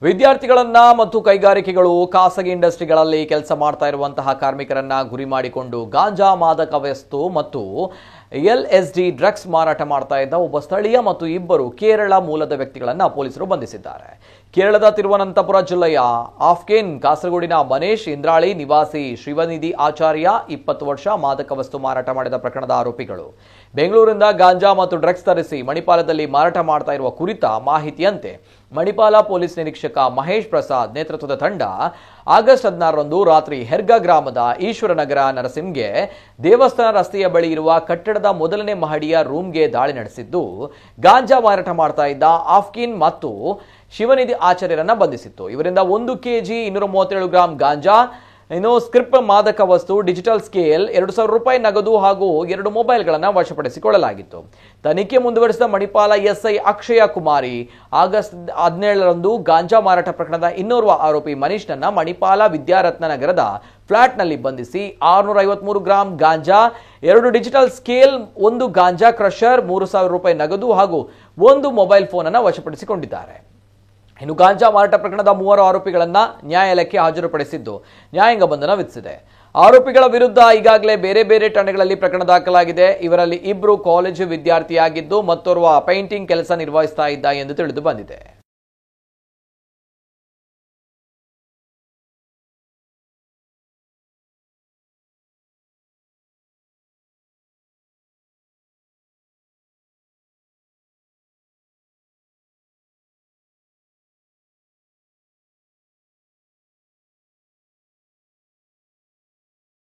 ವಿದ್ಯಾರ್ಥಿಗಳನ್ನ ಮತ್ತು ಕೈಗಾರಿಕೆಗಳು ಖಾಸಗಿ ಇಂಡಸ್ಟ್ರಿಗಳಲ್ಲಿ ಕೆಲಸ ಮಾಡ್ತಾ ಇರುವಂತಹ ಕಾರ್ಮಿಕರನ್ನ ಗುರಿ ಮಾಡಿಕೊಂಡು ಗಾಂಜಾ ಮಾದಕ ವಸ್ತು ಮತ್ತು ಎಲ್ಎಸ್ಡಿ ಡ್ರಗ್ಸ್ ಮಾರಾಟ ಮಾಡ್ತಾ ಇದ್ದ ಒಬ್ಬ ಸ್ಥಳೀಯ ಮತ್ತು ಇಬ್ಬರು ಕೇರಳ ಮೂಲದ ವ್ಯಕ್ತಿಗಳನ್ನ ಪೊಲೀಸರು ಬಂಧಿಸಿದ್ದಾರೆ. ಕೇರಳದ ತಿರುವನಂತಪುರ ಜಿಲ್ಲೆಯ ಆಫ್ಕೇನ್ ಕಾಸರಗೋಡಿನ ಮನೇಶ್ ಇಂದ್ರಾಳಿ ನಿವಾಸಿ ಶಿವನಿಧಿ ಆಚಾರ್ಯ 20 ವರ್ಷ ಮಾದಕ ವಸ್ತು ಮಾರಾಟ ಮಾಡಿದ ಪ್ರಕರಣದ ಆರೋಪಿಗಳು. ಬೆಂಗಳೂರಿನಿಂದ ಗಾಂಜಾ ಮತ್ತು ಡ್ರಗ್ಸ್ ತರಿಸಿ ಮಣಿಪಾಲದಲ್ಲಿ ಮಾರಾಟ ಮಾಡ್ತಾ ಇರುವ ಕುರಿತ ಮಾಹಿತಿಯಂತೆ ಮಣಿಪಾಲ ಪೊಲೀಸ್ ನಿರೀಕ್ಷಕ ಮಹೇಶ್ ಪ್ರಸಾದ್ ನೇತೃತ್ವದ ತಂಡ ಆಗಸ್ಟ್ 16ರಂದು ರಾತ್ರಿ ಹೆರ್ಗಾ ಗ್ರಾಮದ ಈಶ್ವರನಗರ ನರಸಿಂಹಗೆ ದೇವಸ್ಥಾನ ರಸ್ತೆಯ ಬಳಿ ಇರುವ ಕಟ್ಟಡದ ಮೊದಲನೇ ಮಹಡಿಯ ರೂಮ್ಗೆ ದಾಳಿ ನಡೆಸಿದ್ದು ಗಾಂಜಾ ಮಾರಾಟ ಮಾಡ್ತಾ ಇದ್ದ ಆಫ್ಕೀನ್ ಮತ್ತು ಶಿವನಿಧಿ ಆಚಾರ್ಯರನ್ನ ಬಂಧಿಸಿತ್ತು. ಇವರಿಂದ 1 kg 237 ಗ್ರಾಂ ಗಾಂಜಾ, ಸ್ಕ್ರಿಪ್ ಮಾದಕ ವಸ್ತು, ಡಿಜಿಟಲ್ ಸ್ಕೇಲ್, 2,000 ರೂಪಾಯಿ ನಗದು ಹಾಗೂ 2 ಮೊಬೈಲ್ಗಳನ್ನು ವಶಪಡಿಸಿಕೊಳ್ಳಲಾಗಿತ್ತು. ತನಿಖೆ ಮುಂದುವರೆಸಿದ ಮಣಿಪಾಲ ಎಸ್ಐ ಅಕ್ಷಯ ಕುಮಾರಿ ಆಗಸ್ಟ್ 17ರಂದು ಗಾಂಜಾ ಮಾರಾಟ ಪ್ರಕರಣದ ಇನ್ನೋರ್ವ ಆರೋಪಿ ಮನೀಶ್ನನ್ನ ಮಣಿಪಾಲ ವಿದ್ಯಾರತ್ನ ನಗರದ ಫ್ಲಾಟ್ನಲ್ಲಿ ಬಂಧಿಸಿ 653 ಗ್ರಾಂ ಗಾಂಜಾ, 2 ಡಿಜಿಟಲ್ ಸ್ಕೇಲ್, 1 ಗಾಂಜಾ ಕ್ರಷರ್, 3,000 ರೂಪಾಯಿ ನಗದು ಹಾಗೂ 1 ಮೊಬೈಲ್ ಫೋನ್ ಅನ್ನು ವಶಪಡಿಸಿಕೊಂಡಿದ್ದಾರೆ. ಇನ್ನು ಗಾಂಜಾ ಮಾರಾಟ ಪ್ರಕರಣದ 3 ಆರೋಪಿಗಳನ್ನ ನ್ಯಾಯಾಲಯಕ್ಕೆ ಹಾಜರುಪಡಿಸಿದ್ದು ನ್ಯಾಯಾಂಗ ಬಂಧನ ವಿಧಿಸಿದೆ. ಆರೋಪಿಗಳ ವಿರುದ್ಧ ಈಗಾಗಲೇ ಬೇರೆ ಬೇರೆ ಠಾಣೆಗಳಲ್ಲಿ ಪ್ರಕರಣ ದಾಖಲಾಗಿದೆ. ಇವರಲ್ಲಿ 2 ಕಾಲೇಜು ವಿದ್ಯಾರ್ಥಿಯಾಗಿದ್ದು ಮತ್ತೋರ್ವ ಪೇಂಟಿಂಗ್ ಕೆಲಸ ನಿರ್ವಹಿಸ್ತಾ ಇದ್ದ ಎಂದು ತಿಳಿದು ಬಂದಿದೆ.